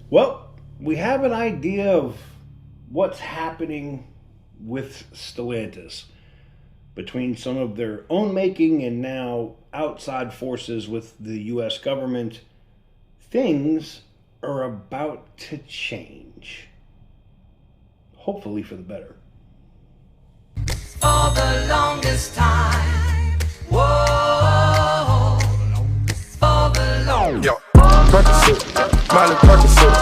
Well, we have an idea of what's happening with Stellantis between some of their own making and now outside forces with the US government. Things are about to change. Hopefully for the better. For the longest time. Whoa. For the longest Yo, Percocet, Miley Percocet,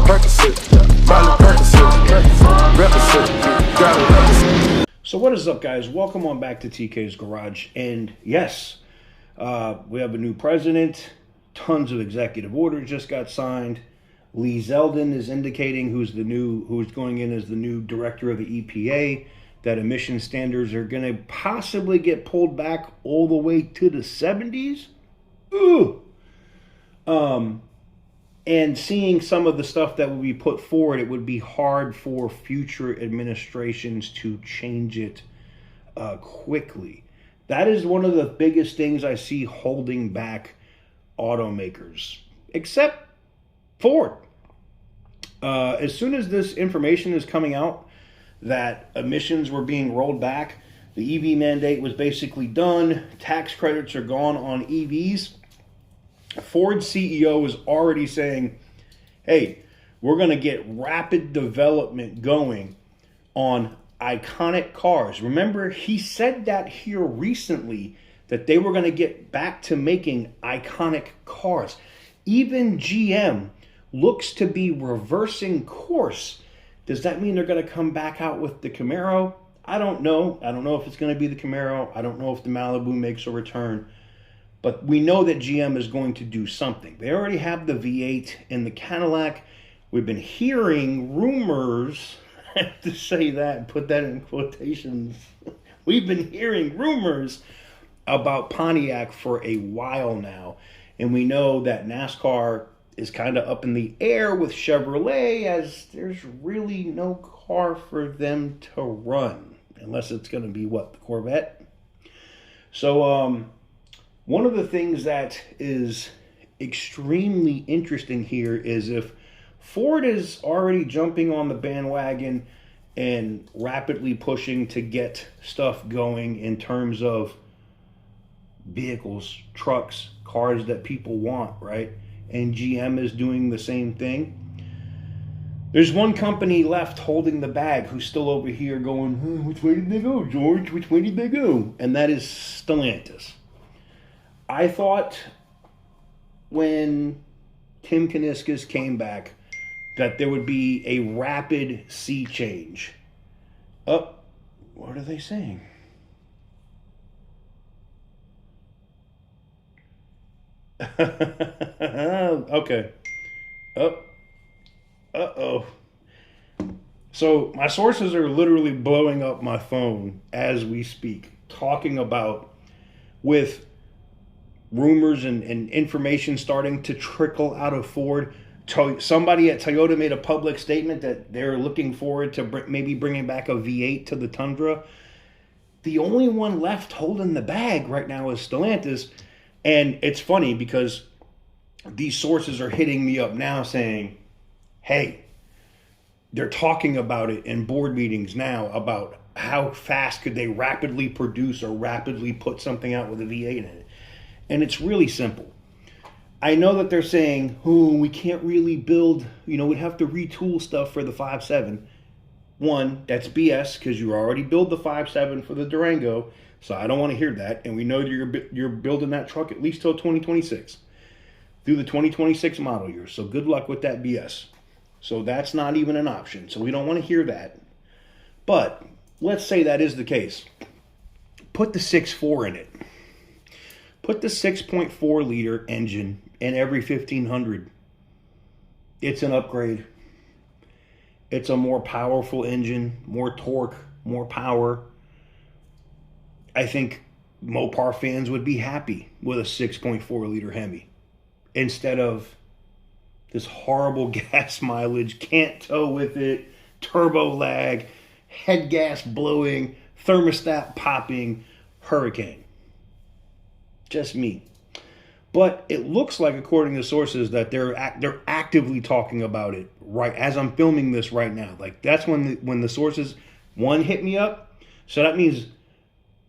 Percocet, Miley Percocet, represent, gotta represent. So what is up, guys? Welcome on back to TK's Garage. And yes, we have a new president. Tons of executive orders just got signed. Lee Zeldin is indicating who's going in as the new director of the EPA, that emission standards are going to possibly get pulled back all the way to the 70s. Ooh. And seeing some of the stuff that will be put forward, it would be hard for future administrations to change it quickly. That is one of the biggest things I see holding back automakers, except Ford. As soon as this information is coming out that emissions were being rolled back, the EV mandate was basically done, tax credits are gone on EVs, Ford's CEO is already saying, hey, we're going to get rapid development going on iconic cars. Remember, he said that here recently, that they were going to get back to making iconic cars. Even GM looks to be reversing course. Does that mean they're going to come back out with the Camaro? I don't know. I don't know if it's going to be the Camaro. I don't know if the Malibu makes a return. But we know that GM is going to do something. They already have the V8 and the Cadillac. We've been hearing rumors, I have to say that and put that in quotations. We've been hearing rumors about Pontiac for a while now. And we know that NASCAR is kind of up in the air with Chevrolet, as there's really no car for them to run. Unless it's going to be, what, the Corvette? So, one of the things that is extremely interesting here is if Ford is already jumping on the bandwagon and rapidly pushing to get stuff going in terms of vehicles, trucks, cars that people want, right? And GM is doing the same thing. There's one company left holding the bag who's still over here going, which way did they go, George? Which way did they go? And that is Stellantis. I thought when Tim Kuniskis came back that there would be a rapid sea change. Oh, what are they saying? Okay. Oh. Uh-oh. So my sources are literally blowing up my phone as we speak, talking about with rumors and information starting to trickle out of Ford. Somebody at Toyota made a public statement that they're looking forward to maybe bringing back a V8 to the Tundra. The only one left holding the bag right now is Stellantis. And it's funny because these sources are hitting me up now saying, hey, they're talking about it in board meetings now about how fast could they rapidly produce or rapidly put something out with a V8 in it. And it's really simple. I know that they're saying, we can't really build, we'd have to retool stuff for the 5.7. One, that's BS because you already built the 5.7 for the Durango. So I don't want to hear that. And we know you're building that truck at least till 2026. Through the 2026 model year. So good luck with that BS. So that's not even an option. So we don't want to hear that. But let's say that is the case. Put the 6.4 in it. Put the 6.4 liter engine in every 1500. It's an upgrade. It's a more powerful engine, more torque, more power. I think Mopar fans would be happy with a 6.4 liter Hemi instead of this horrible gas mileage, can't tow with it, turbo lag, head gas blowing, thermostat popping, hurricane. Just me. But it looks like, according to sources, that they're actively talking about it right as I'm filming this right now. Like, that's when the sources, one, hit me up. So that means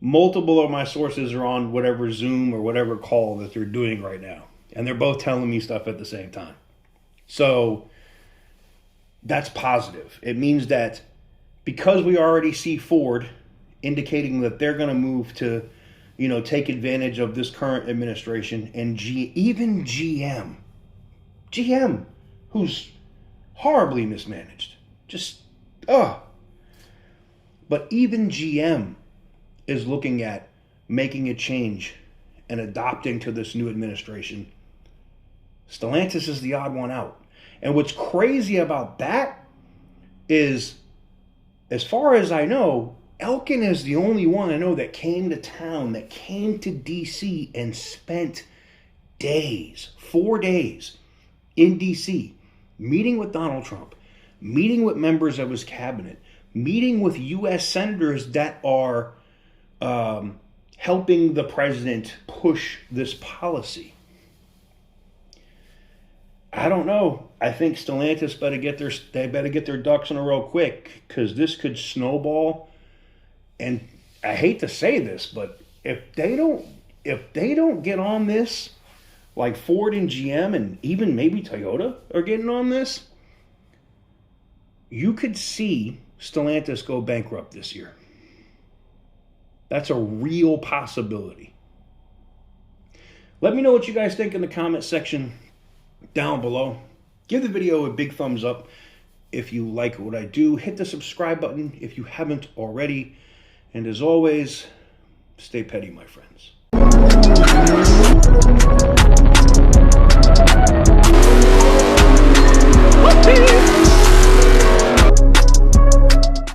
multiple of my sources are on whatever Zoom or whatever call that they're doing right now. And they're both telling me stuff at the same time. So that's positive. It means that because we already see Ford indicating that they're going to move to, take advantage of this current administration, and even GM, who's horribly mismanaged, but even GM is looking at making a change and adopting to this new administration. Stellantis is the odd one out. And what's crazy about that is, as far as I know, Elkin is the only one I know that came to town, that came to DC and spent 4 days in DC, meeting with Donald Trump, meeting with members of his cabinet, meeting with U.S. senators that are helping the president push this policy. I don't know. I think Stellantis better get their ducks in a row quick, because this could snowball. And I hate to say this, but if they don't get on this, like Ford and GM and even maybe Toyota are getting on this, you could see Stellantis go bankrupt this year. That's a real possibility. Let me know what you guys think in the comment section down below. Give the video a big thumbs up if you like what I do. Hit the subscribe button if you haven't already. And as always, stay petty, my friends.